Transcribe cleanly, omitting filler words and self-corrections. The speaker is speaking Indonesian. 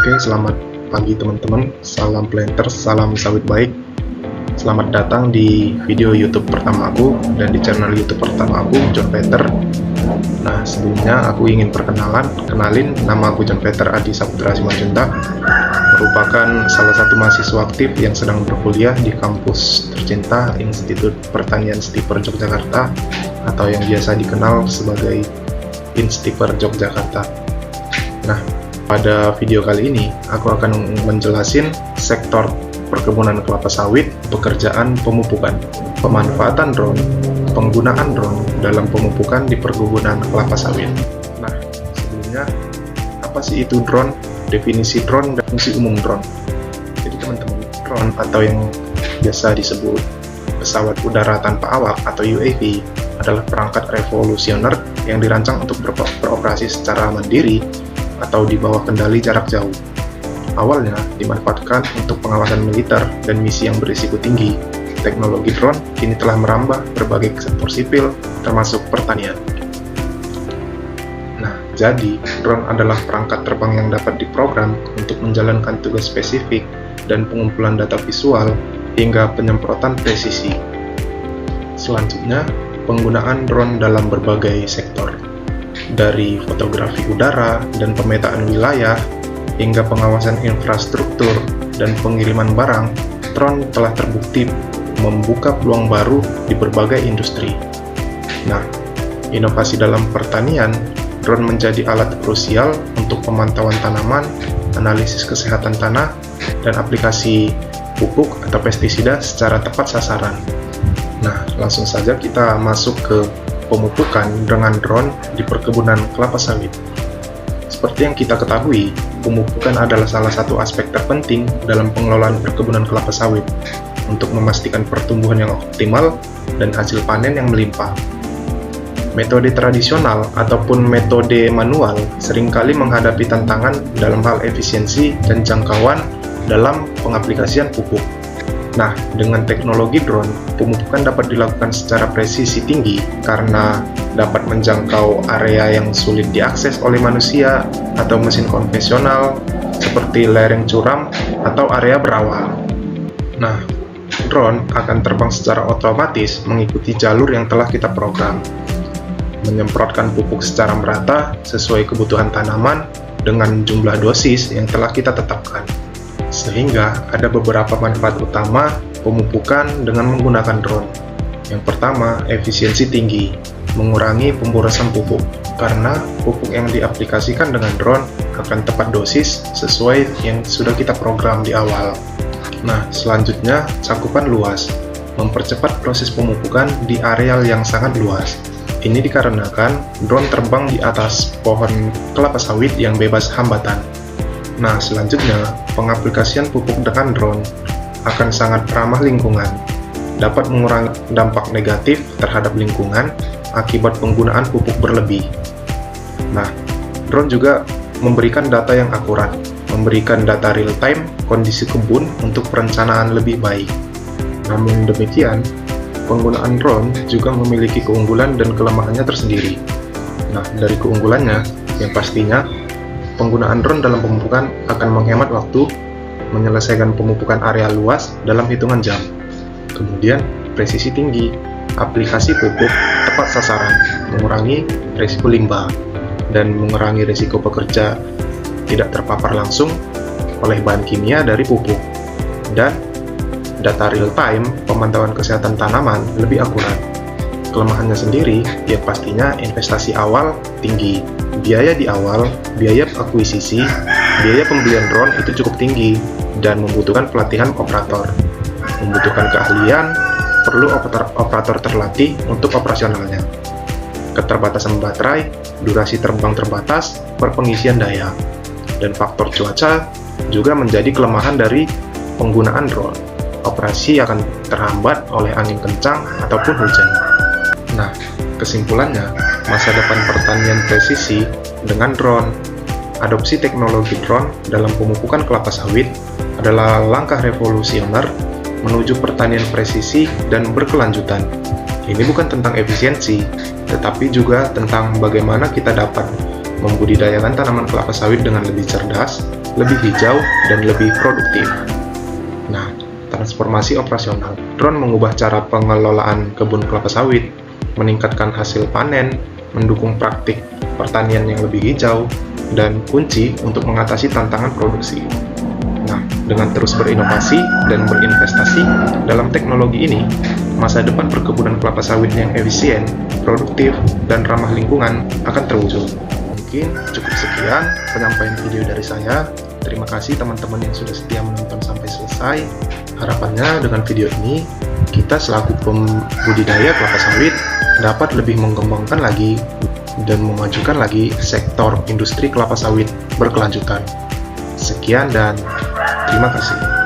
Oke, selamat pagi teman-teman. Salam planters, salam sawit baik. Selamat datang di video YouTube pertama aku dan di channel YouTube pertama aku, John Peter. Nah, sebelumnya aku ingin kenalin nama aku John Peter Adi Saputra Simanjuntak, merupakan salah satu mahasiswa aktif yang sedang berkuliah di kampus tercinta Institut Pertanian Stiper Yogyakarta atau yang biasa dikenal sebagai Instiper Yogyakarta. Nah, pada video kali ini aku akan menjelasin sektor perkebunan kelapa sawit, pekerjaan pemupukan, pemanfaatan drone, penggunaan drone dalam pemupukan di perkebunan kelapa sawit. Nah, sebelumnya apa sih itu drone? Definisi drone dan fungsi umum drone. Jadi teman-teman, drone atau yang biasa disebut pesawat udara tanpa awak atau UAV adalah perangkat revolusioner yang dirancang untuk beroperasi secara mandiri atau di bawah kendali jarak jauh. Awalnya dimanfaatkan untuk pengawasan militer dan misi yang berisiko tinggi. Teknologi drone kini telah merambah berbagai sektor sipil, termasuk pertanian. Nah, jadi drone adalah perangkat terbang yang dapat diprogram untuk menjalankan tugas spesifik dan pengumpulan data visual hingga penyemprotan presisi. Selanjutnya, penggunaan drone dalam berbagai sektor. Dari fotografi udara dan pemetaan wilayah, hingga pengawasan infrastruktur dan pengiriman barang, drone telah terbukti membuka peluang baru di berbagai industri. Nah, inovasi dalam pertanian, drone menjadi alat krusial untuk pemantauan tanaman, analisis kesehatan tanah, dan aplikasi pupuk atau pestisida secara tepat sasaran. Nah, langsung saja kita masuk ke pemupukan dengan drone di perkebunan kelapa sawit. Seperti yang kita ketahui, pemupukan adalah salah satu aspek terpenting dalam pengelolaan perkebunan kelapa sawit untuk memastikan pertumbuhan yang optimal dan hasil panen yang melimpah. Metode tradisional ataupun metode manual seringkali menghadapi tantangan dalam hal efisiensi dan jangkauan dalam pengaplikasian pupuk. Nah, dengan teknologi drone, pemupukan dapat dilakukan secara presisi tinggi karena dapat menjangkau area yang sulit diakses oleh manusia atau mesin konvensional seperti lereng curam atau area berawa. Nah, drone akan terbang secara otomatis mengikuti jalur yang telah kita program, menyemprotkan pupuk secara merata sesuai kebutuhan tanaman dengan jumlah dosis yang telah kita tetapkan. Sehingga ada beberapa manfaat utama pemupukan dengan menggunakan drone. Yang pertama, efisiensi tinggi, mengurangi pemborosan pupuk, karena pupuk yang diaplikasikan dengan drone akan tepat dosis sesuai yang sudah kita program di awal. Nah, selanjutnya, cakupan luas, mempercepat proses pemupukan di areal yang sangat luas. Ini dikarenakan drone terbang di atas pohon kelapa sawit yang bebas hambatan. Nah, selanjutnya, pengaplikasian pupuk dengan drone akan sangat ramah lingkungan, dapat mengurangi dampak negatif terhadap lingkungan akibat penggunaan pupuk berlebih. Nah, drone juga memberikan data yang akurat, memberikan data real-time kondisi kebun untuk perencanaan lebih baik. Namun demikian, penggunaan drone juga memiliki keunggulan dan kelemahannya tersendiri. Nah, dari keunggulannya, yang pastinya, penggunaan drone dalam pemupukan akan menghemat waktu, menyelesaikan pemupukan area luas dalam hitungan jam. Kemudian, presisi tinggi, aplikasi pupuk tepat sasaran, mengurangi risiko limbah, dan mengurangi risiko pekerja tidak terpapar langsung oleh bahan kimia dari pupuk. Dan data real-time pemantauan kesehatan tanaman lebih akurat. Kelemahannya sendiri, ya pastinya investasi awal tinggi. Biaya di awal, biaya akuisisi, biaya pembelian drone itu cukup tinggi dan membutuhkan pelatihan operator. Membutuhkan keahlian, perlu operator terlatih untuk operasionalnya. Keterbatasan baterai, durasi terbang terbatas, perpengisian daya. Dan faktor cuaca juga menjadi kelemahan dari penggunaan drone. Operasi akan terhambat oleh angin kencang ataupun hujan. Nah, kesimpulannya, masa depan pertanian presisi dengan drone. Adopsi teknologi drone dalam pemupukan kelapa sawit adalah langkah revolusioner menuju pertanian presisi dan berkelanjutan. Ini bukan tentang efisiensi, tetapi juga tentang bagaimana kita dapat membudidayakan tanaman kelapa sawit dengan lebih cerdas, lebih hijau, dan lebih produktif. Nah, transformasi operasional. Drone mengubah cara pengelolaan kebun kelapa sawit, meningkatkan hasil panen, mendukung praktik pertanian yang lebih hijau, dan kunci untuk mengatasi tantangan produksi. Nah, dengan terus berinovasi dan berinvestasi dalam teknologi ini, masa depan perkebunan kelapa sawit yang efisien, produktif, dan ramah lingkungan akan terwujud. Mungkin cukup sekian penyampaian video dari saya. Terima kasih teman-teman yang sudah setia menonton sampai selesai. Harapannya dengan video ini, kita selaku pembudidaya kelapa sawit dapat lebih mengembangkan lagi dan memajukan lagi sektor industri kelapa sawit berkelanjutan. Sekian dan terima kasih.